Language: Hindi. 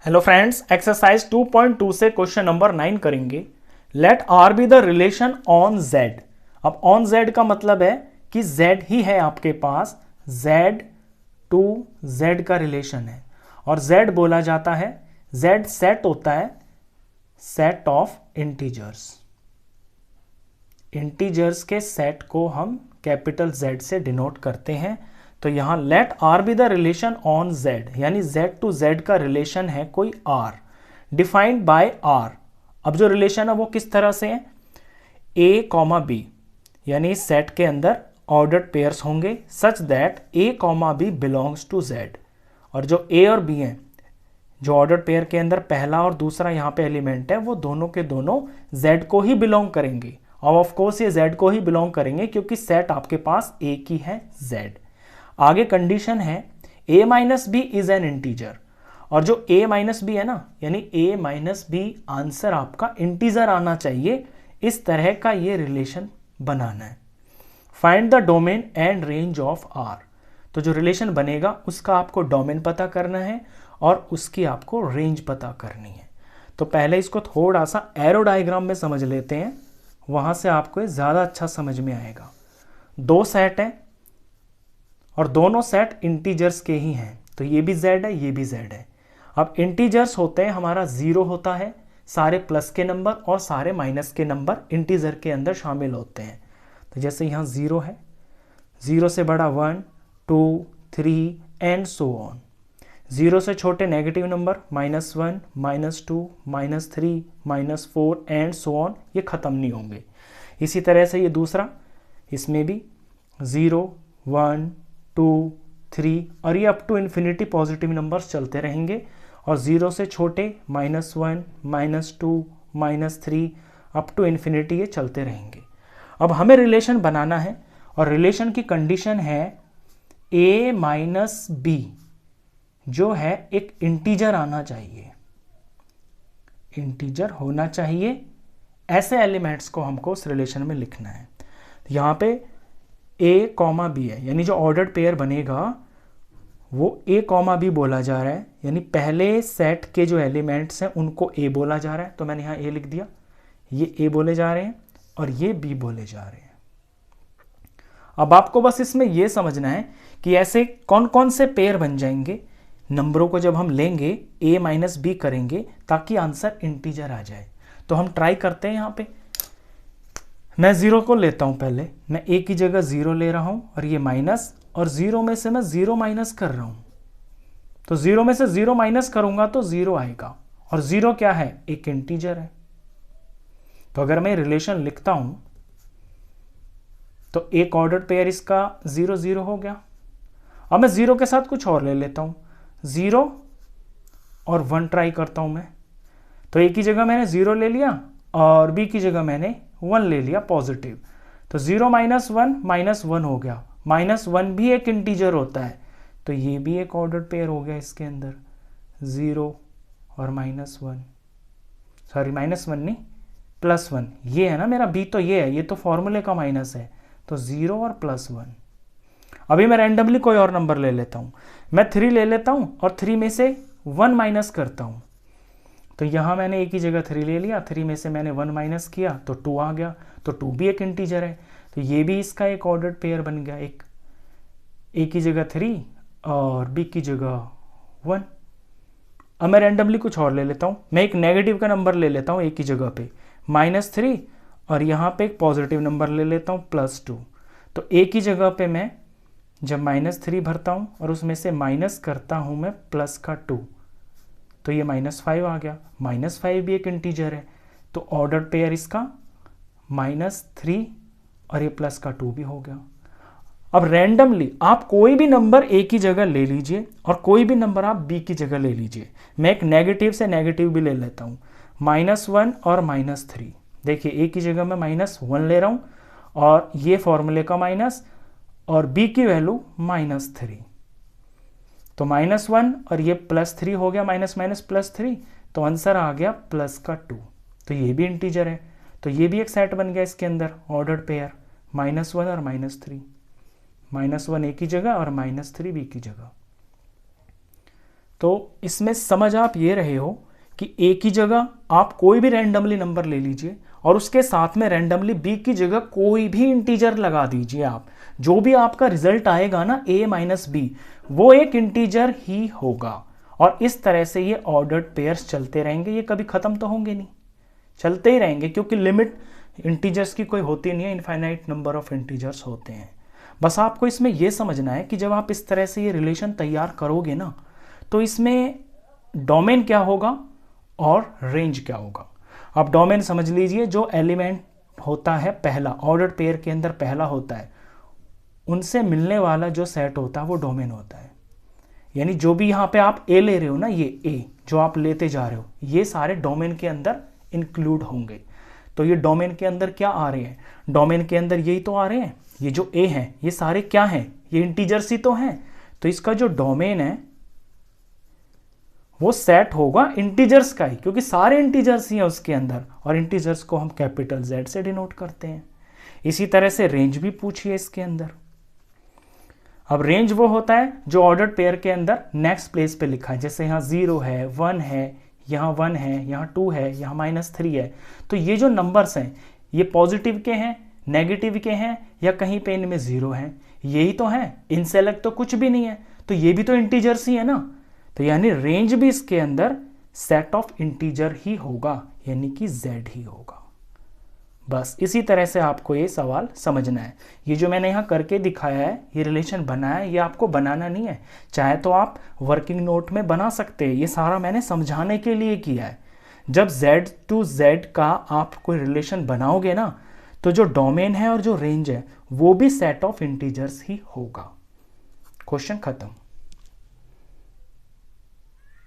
हेलो फ्रेंड्स, एक्सरसाइज 2.2 से क्वेश्चन नंबर 9 करेंगे। Let R be the relation on Z. अब ऑन जेड का मतलब है कि जेड ही है आपके पास, जेड टू जेड का रिलेशन है। और जेड बोला जाता है, जेड सेट होता है सेट ऑफ इंटीजर्स। इंटीजर्स के सेट को हम कैपिटल जेड से डिनोट करते हैं। तो यहां let R be the relation on Z, यानी जेड टू जेड का रिलेशन है कोई आर, डिफाइंड बाय आर। अब जो रिलेशन है वो किस तरह से है, ए कॉमा बी, यानी सेट के अंदर ऑर्डर्ड पेयर्स होंगे such that a comma b belongs to Z. और जो ए और बी हैं, जो ऑर्डर्ड पेयर के अंदर पहला और दूसरा यहाँ पे एलिमेंट है, वो दोनों के दोनों जेड को ही बिलोंग करेंगे। और ऑफ कोर्स ये जेड को ही बिलोंग करेंगे क्योंकि सेट आपके पास एक ही है, जेड। आगे कंडीशन है a minus b is an integer. और जो a माइनस बी है ना, यानी a माइनस बी आंसर आपका इंटीजर आना चाहिए। इस तरह का ये रिलेशन बनाना है। Find the domain and range of r। तो जो रिलेशन बनेगा उसका आपको डोमेन पता करना है और उसकी आपको रेंज पता करनी है। तो पहले इसको थोड़ा सा एरो डायग्राम में समझ लेते हैं, वहां से आपको ज़्यादा अच्छा समझ में आएगा। दो सेट हैं और दोनों सेट इंटीजर्स के ही हैं, तो ये भी z है, ये भी z है। अब इंटीजर्स होते हैं, हमारा 0 होता है, सारे प्लस के नंबर और सारे माइनस के नंबर इंटीजर के अंदर शामिल होते हैं। तो जैसे यहाँ 0 है, 0 से बड़ा 1, 2, 3 एंड सो ऑन। 0 से छोटे negative number -1, -2, -3, -4 and so on, ये ख़त्म नहीं होंगे। इसी तरह से ये दूसरा, इसमें भी 0, 1, 2, 3 और ये up to infinity positive numbers चलते रहेंगे। और 0 से छोटे -1, -2, -3 अप टू इन्फिनिटी ये चलते रहेंगे। अब हमें रिलेशन बनाना है और रिलेशन की कंडीशन है a माइनस बी जो है एक इंटीजर आना चाहिए, इंटीजर होना चाहिए। ऐसे एलिमेंट्स को हमको उस रिलेशन में लिखना है। यहाँ पे a कॉमा बी है, यानी जो ऑर्डर्ड पेयर बनेगा वो a कॉमा बी बोला जा रहा है, यानी पहले सेट के जो एलिमेंट्स हैं उनको a बोला जा रहा है। तो मैंने यहाँ a लिख दिया, ये a बोले जा रहे हैं और ये b बोले जा रहे हैं। अब आपको बस इसमें यह समझना है कि ऐसे कौन कौन से पेयर बन जाएंगे नंबरों को जब हम लेंगे, a माइनस बी करेंगे ताकि आंसर इंटीजर आ जाए। तो हम ट्राई करते हैं। यहाँ पे मैं 0 को लेता हूं, पहले मैं a की जगह 0 ले रहा हूं और ये माइनस, और 0 में से मैं 0 माइनस कर रहा हूं। तो 0 में से 0 माइनस करूंगा तो 0 आएगा, और 0 क्या है, एक इंटीजर है। तो अगर मैं रिलेशन लिखता हूं तो एक ऑर्डर्ड पेयर इसका 0, 0 हो गया। अब मैं 0 के साथ कुछ और ले लेता हूं, 0 और 1 ट्राई करता हूं मैं। तो a की जगह मैंने 0 ले लिया और b की जगह मैंने 1 ले लिया पॉजिटिव। तो 0 माइनस 1 -1 हो गया। -1 भी एक इंटीजर होता है, तो ये भी एक ऑर्डर्ड पेयर हो गया इसके अंदर, 0 और -1, सॉरी -1 नहीं, +1। ये है ना मेरा b, तो ये है, ये तो फॉर्मूले का माइनस है, तो 0 और +1। अभी मैं रैंडमली कोई और नंबर ले लेता हूं, मैं 3 ले लेता हूं और 3 में से 1 माइनस करता हूं। तो यहां मैंने a की जगह 3 ले लिया, 3 में से मैंने 1 माइनस किया तो 2 आ गया। तो 2 भी एक इंटीजर है, तो ये भी इसका एक ऑर्डर्ड पेयर बन गया, एक a की जगह 3 और b की जगह 1। अब मैं रैंडमली कुछ और ले लेता हूं, मैं एक नेगेटिव का नंबर ले लेता हूं a की जगह पे, -3, और यहाँ पे एक पॉजिटिव नंबर ले लेता हूँ +2। तो a की जगह पे मैं जब -3 भरता हूँ और उसमें से माइनस करता हूँ मैं प्लस का 2, तो ये -5 आ गया। -5 भी एक इंटीजर है, तो ऑर्डर्ड पेयर इसका -3 और ये प्लस का 2 भी हो गया। अब रैंडमली आप कोई भी नंबर a की जगह ले लीजिए और कोई भी नंबर आप b की जगह ले लीजिए। मैं एक नेगेटिव से नेगेटिव भी ले लेता हूँ, -1 और -3। देखिए a की जगह मैं -1 ले रहा हूँ और ये फॉर्मूले का माइनस, और b की वैल्यू -3। तो -1 और ये +3 हो गया, माइनस माइनस +3, तो आंसर आ गया +2। तो ये भी इंटीजर है, तो ये भी एक सेट बन गया इसके अंदर, ऑर्डर्ड पेयर, -1 और -3, -1 a की जगह और -3 b की जगह। तो इसमें समझ आप ये रहे हो कि ए की जगह आप कोई भी रैंडमली नंबर ले लीजिए और उसके साथ में रैंडमली बी की जगह कोई भी इंटीजर लगा दीजिए। आप जो भी आपका रिजल्ट आएगा ना a माइनस बी, वो एक इंटीजर ही होगा। और इस तरह से ये ऑर्डर्ड पेयर्स चलते रहेंगे, ये कभी खत्म तो होंगे नहीं, चलते ही रहेंगे, क्योंकि लिमिट इंटीजर्स की कोई होती नहीं है, इनफाइनाइट नंबर ऑफ इंटीजर्स होते हैं। बस आपको इसमें यह समझना है कि जब आप इस तरह से ये रिलेशन तैयार करोगे ना, तो इसमें डोमेन क्या होगा और रेंज क्या होगा। अब डोमेन समझ लीजिए, जो एलिमेंट होता है पहला, ऑर्डर्ड पेयर के अंदर पहला होता है, उनसे मिलने वाला जो सेट होता है वो डोमेन होता है। यानी जो भी यहाँ पे आप ए ले रहे हो ना, ये ए जो आप लेते जा रहे हो, ये सारे डोमेन के अंदर इंक्लूड होंगे। तो ये डोमेन के अंदर क्या आ रहे हैं, डोमेन के अंदर यही तो आ रहे हैं, ये जो ए हैं ये सारे क्या हैं, ये इंटीजर्स ही तो हैं। तो इसका जो डोमेन है वो सेट होगा इंटीजर्स का ही, क्योंकि सारे इंटीजर्स ही हैं उसके अंदर, और इंटीजर्स को हम कैपिटल Z से डिनोट करते हैं। इसी तरह से रेंज भी पूछिए इसके अंदर। अब रेंज वो होता है जो ऑर्डर्ड पेयर के अंदर नेक्स्ट प्लेस पे लिखा है, जैसे यहाँ 0 है, 1 है, यहाँ 1 है, यहाँ 2 है, यहाँ -3 है। तो ये जो नंबर्स हैं ये पॉजिटिव के हैं, नेगेटिव के हैं, या कहीं पे इनमें 0 हैं, यही तो हैं। इनसे अलग तो कुछ भी नहीं है, तो ये भी तो इंटीजर्स ही है ना। तो यानी रेंज भी इसके अंदर सेट ऑफ इंटीजर ही होगा, यानी कि Z ही होगा। बस इसी तरह से आपको ये सवाल समझना है। ये जो मैंने यहाँ करके दिखाया है, ये रिलेशन बनाया है, ये आपको बनाना नहीं है, चाहे तो आप वर्किंग नोट में बना सकते हैं। ये सारा मैंने समझाने के लिए किया है। जब Z टू Z का आप कोई रिलेशन बनाओगे ना, तो जो डोमेन है और जो रेंज है वो भी सेट ऑफ इंटीजर्स ही होगा। क्वेश्चन खत्म।